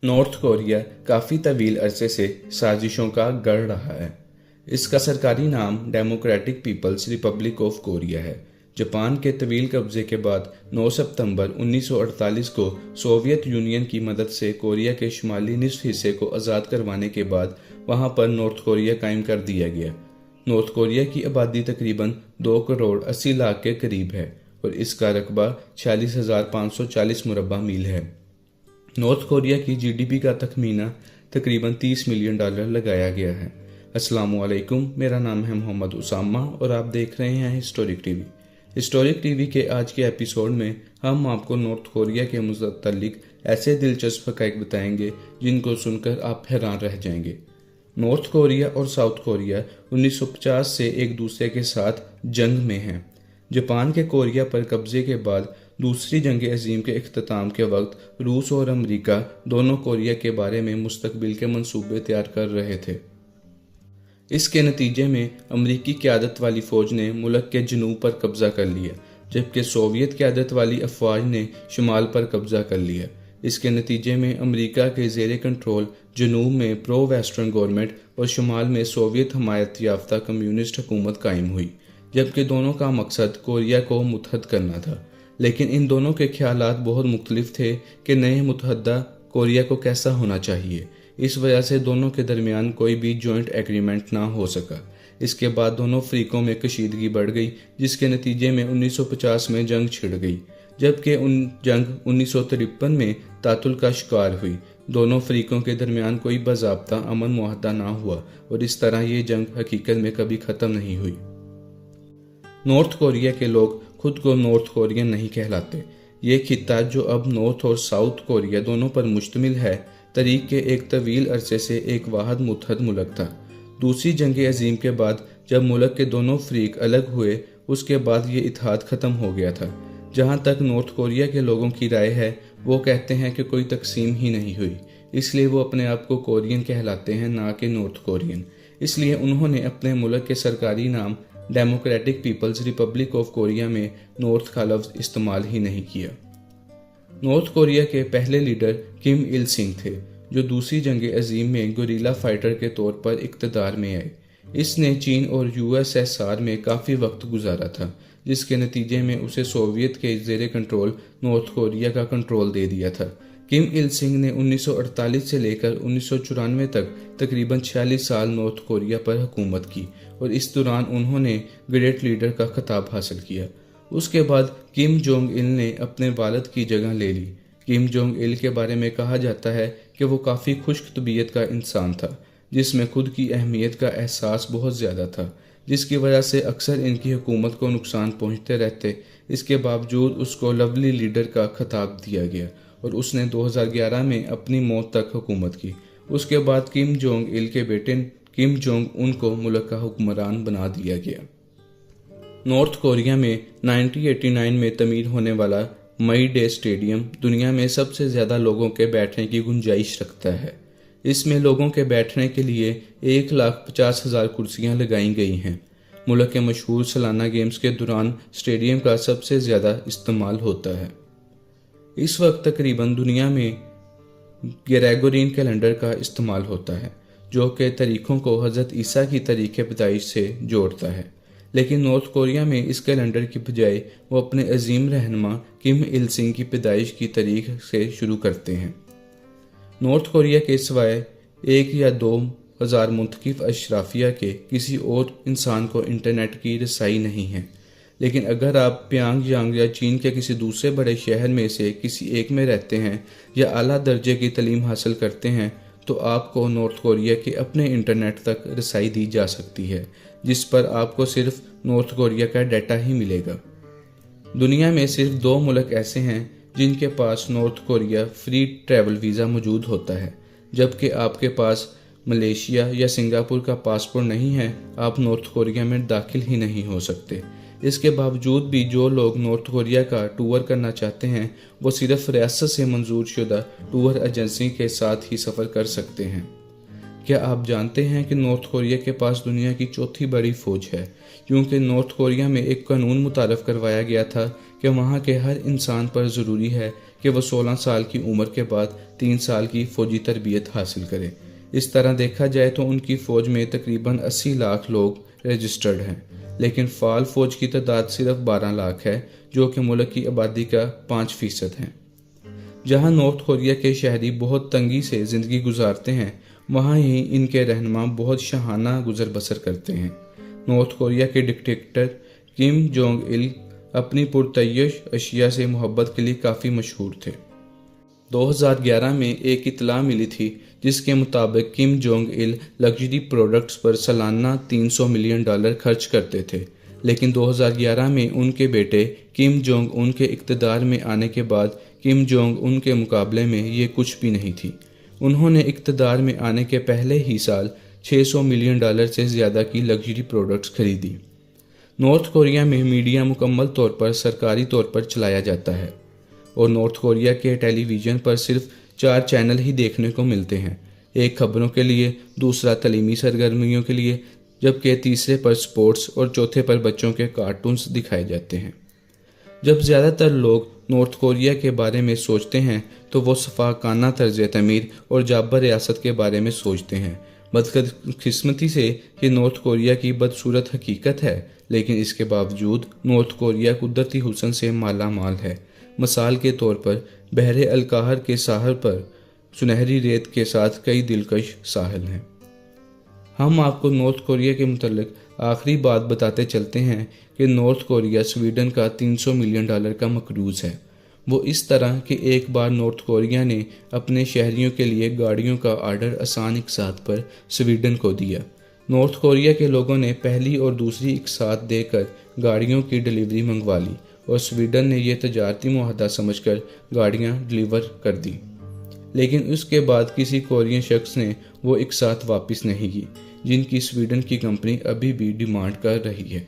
North Korea काफ़ी तवील अरसे से साजिशों का गढ़ रहा है। इसका सरकारी नाम Democratic People's Republic of Korea है। जापान के तवील कब्जे के बाद 9 सितंबर 1948 को सोवियत यूनियन की मदद से कोरिया के शुमाली निसफ हिस्से को आज़ाद करवाने के बाद वहां पर नॉर्थ कोरिया कायम कर दिया गया। नॉर्थ कोरिया की आबादी तकरीबन 2 करोड़ 80 लाख के करीब है और इसका रकबा 46,540 मुरबा मील है। नॉर्थ कोरिया की जीडीपी का तखमीना तकरीबन $30 मिलियन लगाया गया है। अस्सलामु अलैकुम, मेरा नाम है मोहम्मद उसामा और आप देख रहे हैं हिस्टोरिक टीवी। हिस्टोरिक टीवी के आज के एपिसोड में हम आपको नॉर्थ कोरिया के मुतल्लिक ऐसे दिलचस्प हक़ाइक़ बताएंगे जिनको सुनकर आप हैरान रह जाएंगे। नॉर्थ कोरिया और साउथ कोरिया 1950 से एक दूसरे के साथ जंग में हैं। जापान के कोरिया पर कब्जे के बाद दूसरी जंग अजीम के इख्तिताम के वक्त रूस और अमेरिका दोनों कोरिया के बारे में मुस्तकबिल के मंसूबे तैयार कर रहे थे। इसके नतीजे में अमरीकी क़यादत वाली फ़ौज ने मुल्क के जनूब पर कब्ज़ा कर लिया, जबकि सोवियत क़यादत वाली अफवाज ने शुमाल पर कब्ज़ा कर लिया। इसके नतीजे में अमरीका के ज़ेरे कंट्रोल जनूब में प्रो वेस्टर्न गवर्नमेंट और शुमाल में सोवियत हमायत याफ्ता कम्युनिस्ट हुकूमत कायम हुई, जबकि दोनों का मकसद कोरिया को मुत्तहद करना था। लेकिन इन दोनों के ख्यालात बहुत मुख्तलिफ थे कि नए मुत्तहदा कोरिया को कैसा होना चाहिए। इस वजह से दोनों के दरमियान कोई भी जॉइंट एग्रीमेंट ना हो सका। इसके बाद दोनों फ़रीकों में कशीदगी बढ़ गई, जिसके नतीजे में 1950 में जंग छिड़ गई, जबकि जंग 1953 में तातुल का शिकार हुई। दोनों फ़रीकों के दरमियान कोई बाज़ाब्ता अमन मुआहदा ना हुआ और इस तरह ये जंग हकीकत में कभी ख़त्म नहीं हुई। नॉर्थ कोरिया के लोग खुद को नॉर्थ कोरियन नहीं कहलाते। ये खित्ता जो अब नॉर्थ और साउथ कोरिया दोनों पर मुश्तमिल है, तारीख के एक तवील अरसे से एक वाहद मुत्तहद मुल्क था। दूसरी जंग अजीम के बाद जब मुल्क के दोनों फ़रीक अलग हुए, उसके बाद ये इत्तेहाद ख़त्म हो गया था। जहाँ तक नॉर्थ कोरिया के लोगों की राय है, वो कहते हैं कि कोई तकसीम ही नहीं हुई, इसलिए वो अपने आप को कोरियन कहलाते हैं, ना कि नॉर्थ कोरियन। इसलिए उन्होंने अपने मुल्क के सरकारी नाम Democratic People's Republic of Korea में नॉर्थ का लफ्ज़ इस्तेमाल ही नहीं किया। नॉर्थ कोरिया के पहले लीडर किम इल सिंग थे, जो दूसरी जंग अजीम में गुरिल्ला फाइटर के तौर पर इक़्तिदार में आए। इसने चीन और यूएसएसआर में काफ़ी वक्त गुजारा था, जिसके नतीजे में उसे सोवियत के ज़ेरे कंट्रोल नॉर्थ कोरिया का कंट्रोल दे दिया था। किम इल सिंग ने 1948 से लेकर 1994 तक तकरीबन 46 साल नॉर्थ कोरिया पर हुकूमत की और इस दौरान उन्होंने ग्रेट लीडर का खिताब हासिल किया। उसके बाद किम जोंग इल ने अपने वालिद की जगह ले ली। किम जोंग इल के बारे में कहा जाता है कि वो काफ़ी खुश्क तबीयत का इंसान था, जिसमें खुद की अहमियत का एहसास बहुत ज़्यादा था, जिसकी वजह से अक्सर इनकी हुकूमत को नुकसान पहुँचते रहते। इसके बावजूद उसको लवली लीडर का खिताब दिया गया और उसने 2011 में अपनी मौत तक हुकूमत की। उसके बाद किम जोंग इल के बेटे किम जोंग उन को मुल्क का हुक्मरान बना दिया गया। नॉर्थ कोरिया में 1989 में तमीर होने वाला मई डे स्टेडियम दुनिया में सबसे ज़्यादा लोगों के बैठने की गुंजाइश रखता है। इसमें लोगों के बैठने के लिए 1,50,000 कुर्सियाँ लगाई गई हैं। मुल्क के मशहूर सालाना गेम्स के दौरान स्टेडियम का सबसे ज़्यादा इस्तेमाल होता है। इस वक्त तकरीबन दुनिया में ग्रेगोरियन कैलेंडर का इस्तेमाल होता है, जो कि तारीखों को हज़रत ईसा की तारीख़ पैदाइश से जोड़ता है। लेकिन नॉर्थ कोरिया में इस कैलेंडर की बजाय वो अपने अजीम रहनुमा किम इल सिंग की पैदाइश की तारीख से शुरू करते हैं। नॉर्थ कोरिया के सिवाय 1 या 2 हज़ार मुंतखब अशराफिया के किसी और इंसान को इंटरनेट की रसाई नहीं है। लेकिन अगर आप प्यांगयांग या चीन के किसी दूसरे बड़े शहर में से किसी एक में रहते हैं या आला दर्जे की तालीम हासिल करते हैं, तो आपको नॉर्थ कोरिया के अपने इंटरनेट तक रसाई दी जा सकती है, जिस पर आपको सिर्फ नॉर्थ कोरिया का डाटा ही मिलेगा। दुनिया में सिर्फ 2 मुल्क ऐसे हैं जिनके पास North Korea free travel visa मौजूद होता है, जबकि आपके पास मलेशिया या सिंगापुर का पासपोर्ट नहीं है, आप नॉर्थ कोरिया में दाखिल ही नहीं हो सकते। इसके बावजूद भी जो लोग नॉर्थ कोरिया का टूर करना चाहते हैं, वो सिर्फ रियासत से मंजूर शुदा टूर एजेंसी के साथ ही सफ़र कर सकते हैं। क्या आप जानते हैं कि नॉर्थ कोरिया के पास दुनिया की चौथी बड़ी फ़ौज है, क्योंकि नॉर्थ कोरिया में एक कानून मुतारफ़ करवाया गया था कि वहाँ के हर इंसान पर ज़रूरी है کہ وہ 16 سال کی عمر کے بعد 3 سال کی فوجی تربیت حاصل کرے۔ اس طرح دیکھا جائے تو ان کی فوج میں تقریباً 80 لاکھ لوگ رجسٹرڈ ہیں، لیکن فعال فوج کی تعداد صرف 12 لاکھ ہے، جو کہ ملک کی آبادی کا 5% ہے۔ جہاں نارتھ کوریا کے شہری بہت تنگی سے زندگی گزارتے ہیں، وہاں ہی ان کے رہنما بہت شاہانہ گزر بسر کرتے ہیں۔ نارتھ کوریا کے ڈکٹیٹر کم جونگ il اپنی پرتعیش اشیاء سے محبت کے لیے کافی مشہور تھے۔ 2011 میں ایک اطلاع ملی تھی جس کے مطابق Kim Jong il luxury products پر سالانہ $300 ملین خرچ کرتے تھے، لیکن 2011 میں ان کے بیٹے کم جونگ ان کے اقتدار میں آنے کے بعد کم جونگ ان کے مقابلے میں یہ کچھ بھی نہیں تھی۔ انہوں نے اقتدار میں آنے کے پہلے ہی سال $600 ملین سے زیادہ کی لگژری پروڈکٹس خریدی۔ نارتھ کوریا میں میڈیا مکمل طور پر سرکاری طور پر چلایا جاتا ہے اور نارتھ کوریا کے ٹیلی ویژن پر صرف 4 چینل ہی دیکھنے کو ملتے ہیں، ایک خبروں کے لیے، دوسرا تعلیمی سرگرمیوں کے لیے، جبکہ تیسرے پر سپورٹس اور چوتھے پر بچوں کے کارٹونز دکھائے جاتے ہیں۔ جب زیادہ تر لوگ نارتھ کوریا کے بارے میں سوچتے ہیں تو وہ شفاقانہ طرز تعمیر اور جابر ریاست کے بارے میں سوچتے ہیں۔ بدقسمتی سے یہ نارتھ کوریا کی بدصورت حقیقت ہے، لیکن اس کے باوجود نارتھ کوریا قدرتی حسن سے مالا مال ہے۔ مثال کے طور پر بحر الکاہل کے ساحل پر سنہری ریت کے ساتھ کئی دلکش ساحل ہیں۔ ہم آپ کو نارتھ کوریا کے متعلق آخری بات بتاتے چلتے ہیں کہ نارتھ کوریا سویڈن کا $300 ملین کا مقروض ہے۔ وہ اس طرح کہ ایک بار نارتھ کوریا نے اپنے شہریوں کے لیے گاڑیوں کا آرڈر آسان اقساط پر سویڈن کو دیا۔ نارتھ کوریا کے لوگوں نے پہلی اور دوسری اقساط دے کر گاڑیوں کی ڈلیوری منگوا لی اور سویڈن نے یہ تجارتی معاہدہ سمجھ کر گاڑیاں ڈلیور کر دی، لیکن اس کے بعد کسی کورین شخص نے وہ اقساط واپس نہیں کی، جن کی سویڈن کی کمپنی ابھی بھی ڈیمانڈ کر رہی ہے۔